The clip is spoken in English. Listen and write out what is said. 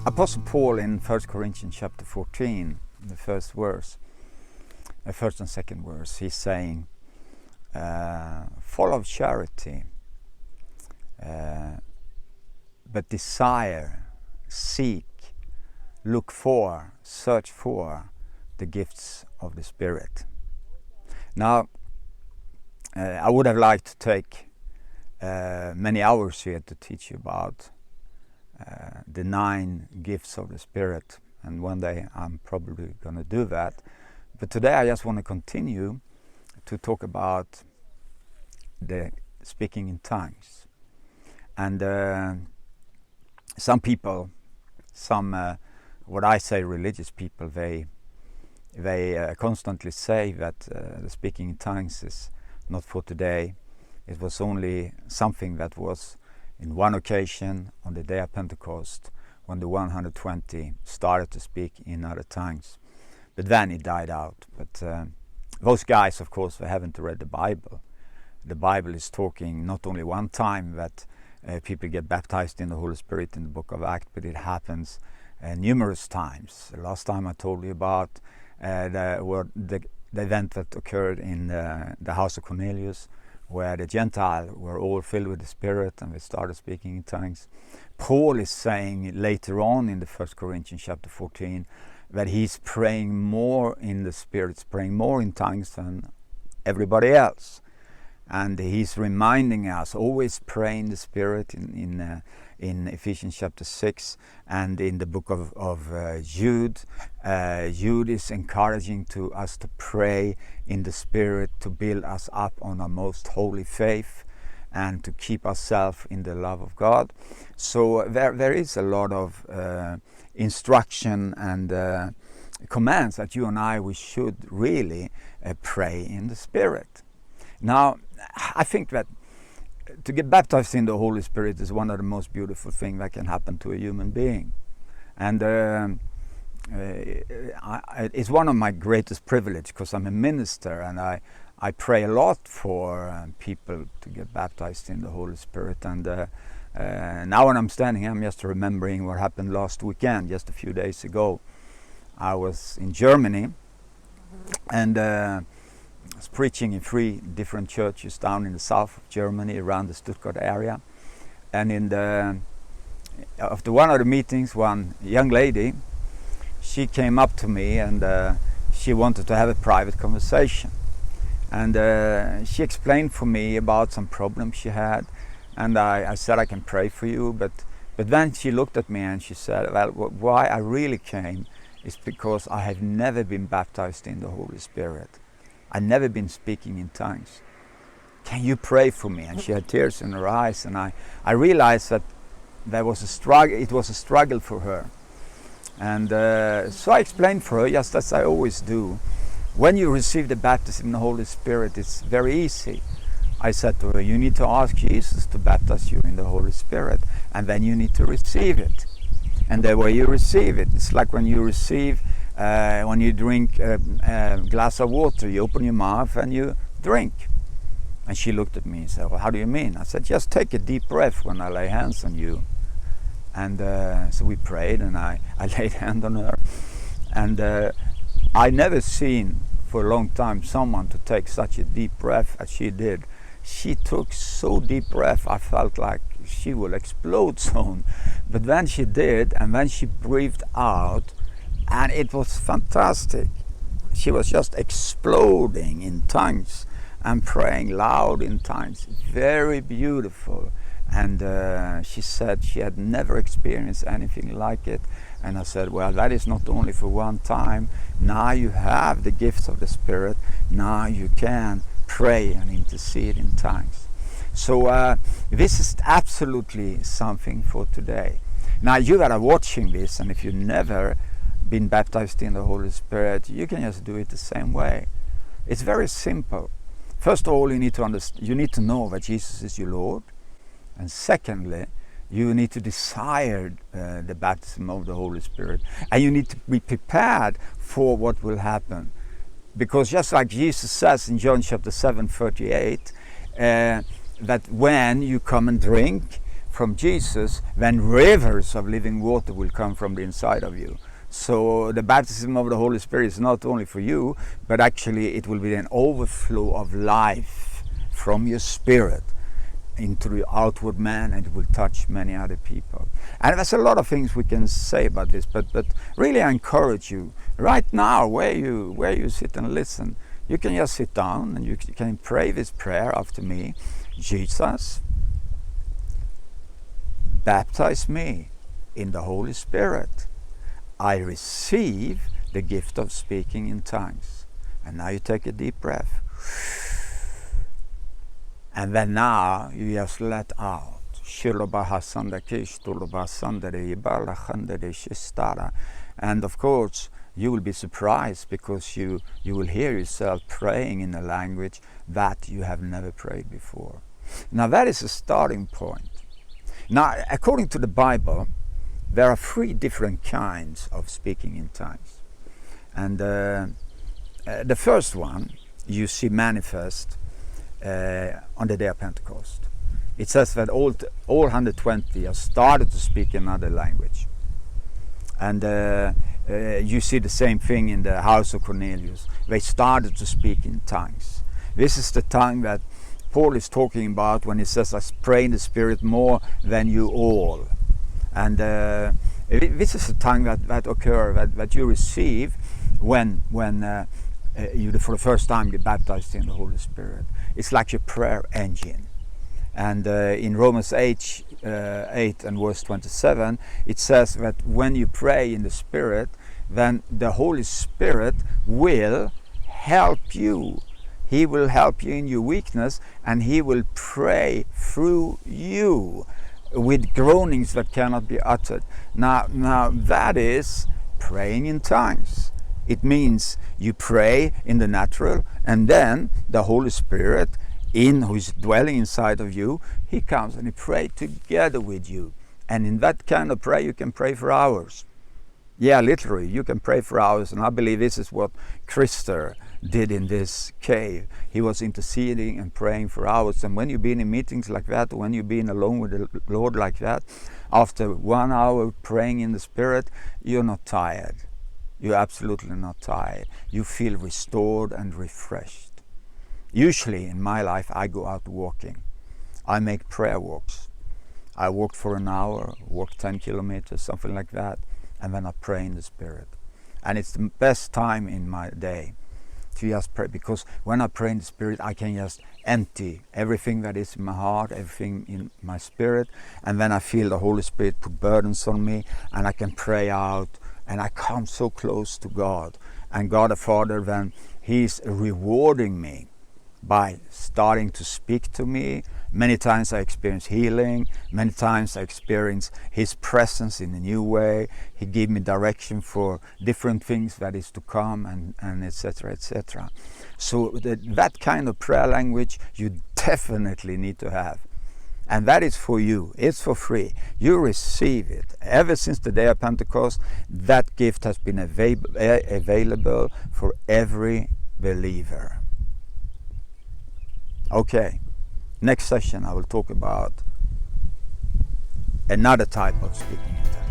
Apostle Paul in 1 Corinthians chapter 14, the first and second verse, he's saying, full of charity, but desire, seek, look for, search for the gifts of the Spirit. Now, I would have liked to take many hours here to teach you about the 9 gifts of the Spirit, and one day I'm probably going to do that. But today I just want to continue to talk about the speaking in tongues. And some people, what I say religious people, they constantly say that the speaking in tongues is not for today. It was only something that was in one occasion on the day of Pentecost, when the 120 started to speak in other tongues. But then it died out. But those guys, of course, they haven't read the Bible. The Bible is talking not only one time that people get baptized in the Holy Spirit in the book of Acts, but it happens numerous times. The last time I told you about the event that occurred in the house of Cornelius, where the Gentiles were all filled with the Spirit and they started speaking in tongues. Paul is saying later on in the 1 Corinthians chapter 14 that he's praying more in the Spirit, praying more in tongues than everybody else. And he's reminding us, always pray in the Spirit in Ephesians chapter 6 and in the book of Jude. Jude is encouraging to us to pray in the Spirit to build us up on our most holy faith and to keep ourselves in the love of God. So there is a lot of instruction and commands that you and we should really pray in the Spirit. Now, I think that to get baptized in the Holy Spirit is one of the most beautiful things that can happen to a human being. And it's one of my greatest privileges because I'm a minister and I pray a lot for people to get baptized in the Holy Spirit. And now when I'm standing here, I'm just remembering what happened last weekend, just a few days ago. I was in Germany and I was preaching in 3 different churches down in the south of Germany, around the Stuttgart area. And after one of the meetings, one young lady, she came up to me and she wanted to have a private conversation. And she explained for me about some problems she had. And I said, I can pray for you. But then she looked at me and she said, well, why I really came is because I have never been baptized in the Holy Spirit. I've never been speaking in tongues. Can you pray for me? And she had tears in her eyes, and I realized that there was a struggle. It was a struggle for her. And so I explained for her, just as I always do, when you receive the baptism in the Holy Spirit, it's very easy. I said to her, you need to ask Jesus to baptize you in the Holy Spirit, and then you need to receive it. And the way you receive it, it's like when you receive when you drink a glass of water, you open your mouth and you drink. And she looked at me and said, well, how do you mean? I said, just take a deep breath when I lay hands on you. And so we prayed and I laid hand on her. And I never seen for a long time someone to take such a deep breath as she did. She took so deep breath, I felt like she will explode soon. But then she did, and then she breathed out. And it was fantastic. She was just exploding in tongues and praying loud in tongues. Very beautiful. And she said she had never experienced anything like it. And I said, well, that is not only for one time. Now you have the gifts of the Spirit. Now you can pray and intercede in tongues. So this is absolutely something for today. Now you that are watching this, and if you never been baptized in the Holy Spirit, you can just do it the same way. It's very simple. First of all, you need to know that Jesus is your Lord, and secondly, you need to desire the baptism of the Holy Spirit, and you need to be prepared for what will happen, because just like Jesus says in John chapter 7:38, that when you come and drink from Jesus, then rivers of living water will come from the inside of you. So the baptism of the Holy Spirit is not only for you, but actually it will be an overflow of life from your spirit into the outward man, and it will touch many other people. And there's a lot of things we can say about this, but really I encourage you right now, where you sit and listen, you can just sit down and you can pray this prayer after me. Jesus, baptize me in the Holy Spirit. I receive the gift of speaking in tongues. And now you take a deep breath. And then now you just let out. And of course, you will be surprised because you will hear yourself praying in a language that you have never prayed before. Now that is a starting point. Now, according to the Bible, there are 3 different kinds of speaking in tongues. And the first one you see manifest on the day of Pentecost. It says that all 120 have started to speak another language. And you see the same thing in the house of Cornelius. They started to speak in tongues. This is the tongue that Paul is talking about when he says, I pray in the Spirit more than you all. And this is a tongue that occurs, that you receive when you for the first time get baptized in the Holy Spirit. It's like your prayer engine. And in Romans 8 and verse 27, it says that when you pray in the Spirit, then the Holy Spirit will help you. He will help you in your weakness, and He will pray through you with groanings that cannot be uttered. Now that is praying in tongues. It means you pray in the natural, and then the Holy Spirit, who is dwelling inside of you, He comes and He prays together with you. And in that kind of prayer, you can pray for hours. Yeah, literally, you can pray for hours. And I believe this is what Christer did in this cave. He was interceding and praying for hours. And when you've been in meetings like that, or when you've been alone with the Lord like that, after 1 hour praying in the Spirit, you're not tired. You're absolutely not tired. You feel restored and refreshed. Usually in my life, I go out walking. I make prayer walks. I walk for an hour, walk 10 kilometers, something like that, and then I pray in the Spirit. And it's the best time in my day to just pray, because when I pray in the Spirit, I can just empty everything that is in my heart, everything in my spirit, and then I feel the Holy Spirit put burdens on me, and I can pray out, and I come so close to God. And God the Father, then He's rewarding me by starting to speak to me. Many times I experience healing. Many times I experience His presence in a new way. He gave me direction for different things that is to come, and etc., etc. So that kind of prayer language you definitely need to have. And that is for you. It's for free. You receive it. Ever since the day of Pentecost, that gift has been available for every believer. Okay, next session I will talk about another type of speaking in tongues.